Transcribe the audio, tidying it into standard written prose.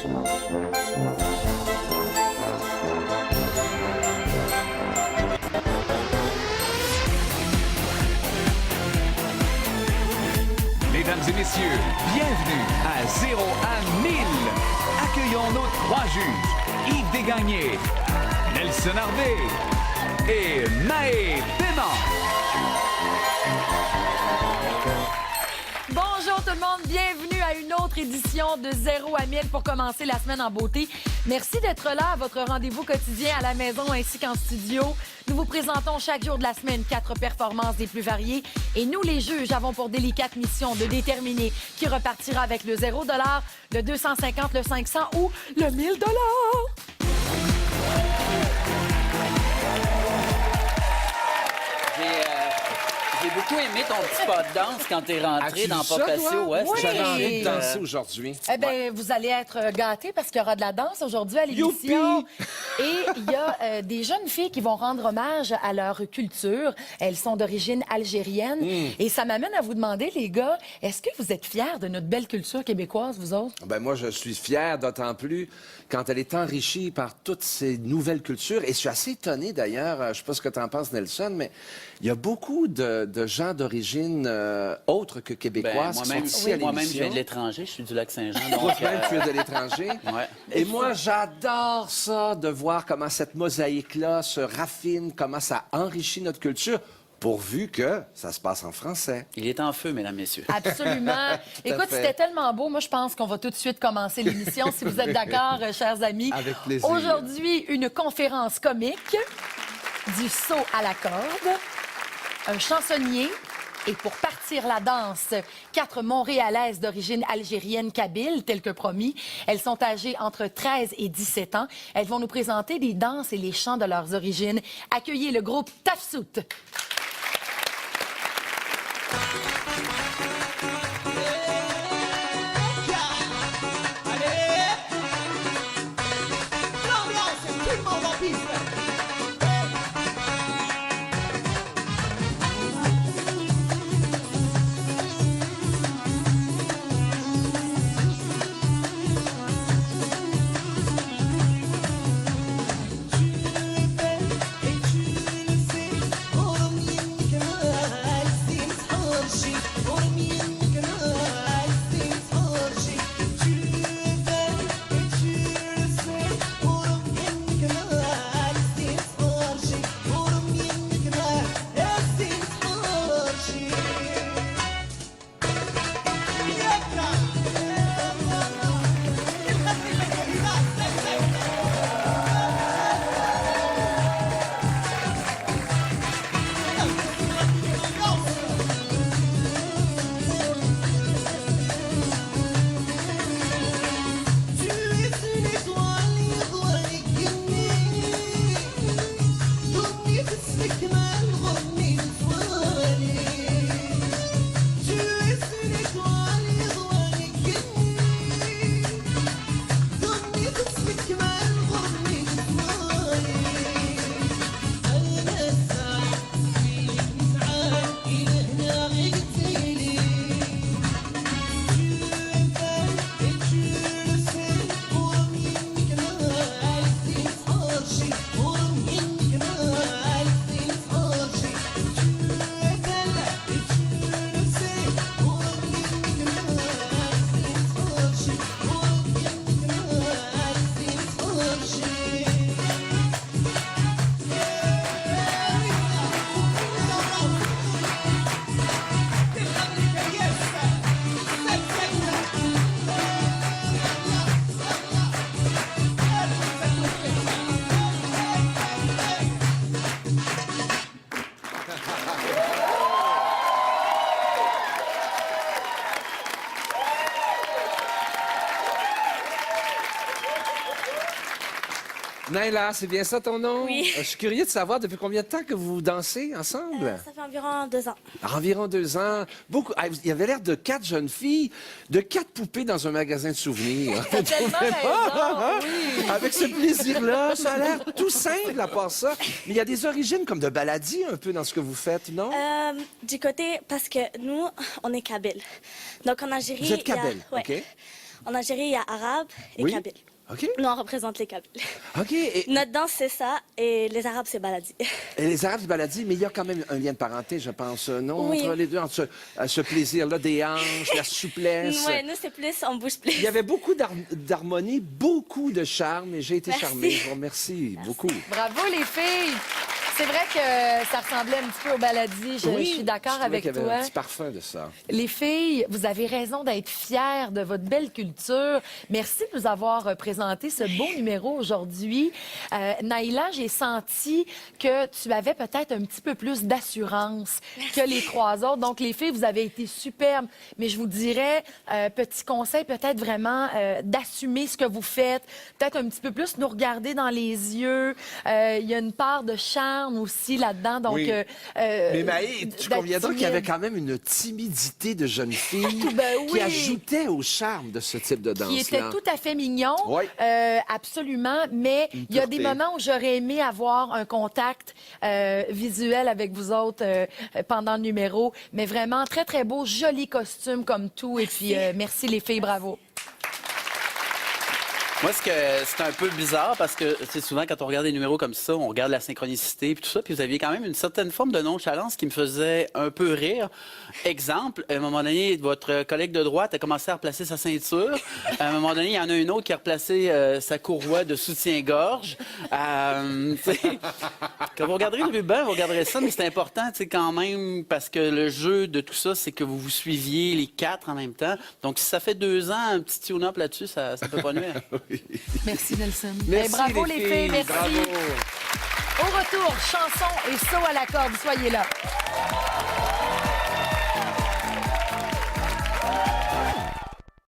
Mesdames et messieurs, bienvenue à 0 à 1000. Accueillons nos 3 juges, Yves Desgagnés, Nelson Harvey et Maë Paiement. Bonjour tout le monde, bienvenue à une autre édition de 0 à 1000 pour commencer la semaine en beauté. Merci d'être là à votre rendez-vous quotidien à la maison ainsi qu'en studio. Nous vous présentons chaque jour de la semaine 4 performances des plus variées et nous, les juges, avons pour délicate mission de déterminer qui repartira avec le 0 $, le 250, le 500 ou le 1000 $. J'ai beaucoup aimé ton petit pas de danse quand t'es rentré dans Pas Patio. Ouais, Oui. J'avais envie de danser aujourd'hui. Eh bien, vous allez être gâtés parce qu'il y aura de la danse aujourd'hui à l'émission. Et il y a des jeunes filles qui vont rendre hommage à leur culture. Elles sont d'origine algérienne. Et ça m'amène à vous demander, les gars, est-ce que vous êtes fiers de notre belle culture québécoise, vous autres? Ben moi, je suis fier, d'autant plus quand elle est enrichie par toutes ces nouvelles cultures. Et je suis assez étonné, d'ailleurs, je sais pas ce que tu en penses, Nelson, mais il y a beaucoup de gens d'origine autre que québécoise qui sont ici à moi-même, je l'émission. viens de l'étranger, je suis du Lac-Saint-Jean. Toi-même, tu es de l'étranger. Ouais. Et moi, j'adore ça, de voir comment cette mosaïque-là se raffine, comment ça enrichit notre culture, pourvu que ça se passe en français. Il est en feu, mesdames, messieurs. Absolument. Écoute, fait. c'était tellement beau. Moi, je pense qu'on va tout de suite commencer l'émission, si vous êtes d'accord, chers amis. Avec plaisir. Aujourd'hui, une conférence comique, du saut à la corde, un chansonnier et pour partir la danse, 4 Montréalaises d'origine algérienne kabyle, tel que promis. Elles sont âgées entre 13 et 17 ans. Elles vont nous présenter les danses et les chants de leurs origines. Accueillez le groupe Tafsout. Naila, c'est bien ça ton nom? Oui. Je suis curieux de savoir depuis combien de temps que vous dansez ensemble? Ça fait environ 2 ans. Environ 2 ans. Beaucoup. Ah, il y avait l'air de 4 jeunes filles, de 4 poupées dans un magasin de souvenirs. T'as tellement raison, oui. Avec ce plaisir-là, ça a l'air tout simple à part ça. Mais il y a des origines comme de baladie un peu dans ce que vous faites, non? Du côté, parce que nous, on est Kabyle. Donc en Algérie... Vous êtes kabyle, ouais. OK. En Algérie, il y a arabe et Oui. kabyle. OK. Nous, on représente les kabyles. OK. Et Notre danse, c'est ça, et les arabes, c'est baladi. les Arabes du Baladi, mais il y a quand même un lien de parenté, je pense, non? Oui. Entre les deux, entre ce plaisir-là des hanches, la souplesse. Ouais, nous, c'est plus, on bouge plus. Il y avait beaucoup d'harmonie, beaucoup de charme, et j'ai été Merci. charmé. Je vous remercie beaucoup. Bravo, les filles! C'est vrai que ça ressemblait un petit peu au baladi. Je suis d'accord Je trouvais avec qu'il y avait toi. un petit parfum de ça. Les filles, vous avez raison d'être fières de votre belle culture. Merci de nous avoir présenté ce beau numéro aujourd'hui. Naïla, j'ai senti que tu avais peut-être un petit peu plus d'assurance que les trois autres. Donc, les filles, vous avez été superbes. Mais je vous dirais, petit conseil, peut-être vraiment d'assumer ce que vous faites. Peut-être un petit peu plus nous regarder dans les yeux. Il y a une part de charme aussi là-dedans. Donc, Oui. Mais Maë, tu d'être conviendras qu'il y avait timide. quand même une timidité de jeune fille Ben qui oui. ajoutait au charme de ce type de danse-là. Qui était tout à fait mignon, Oui. Absolument, mais il y a des pureté. moments où j'aurais aimé avoir un contact visuel avec vous autres pendant le numéro, mais vraiment très, très beau, joli costume comme tout, et puis merci les filles, bravo. Moi, c'est un peu bizarre parce que c'est souvent quand on regarde des numéros comme ça, on regarde la synchronicité et tout ça, puis vous aviez quand même une certaine forme de nonchalance qui me faisait un peu rire. Exemple, à un moment donné, votre collègue de droite a commencé à replacer sa ceinture. À un moment donné, il y en a une autre qui a replacé sa courroie de soutien-gorge. Quand vous regarderez le ruban, vous regarderez ça, mais c'est important, quand même, parce que le jeu de tout ça, c'est que vous vous suiviez les quatre en même temps. Donc, si ça fait 2 ans, un petit tune-up là-dessus, ça peut pas nuire. Merci Nelson. Merci, bravo les filles, merci. Bravo. Au retour, chanson et saut à la corde, soyez là.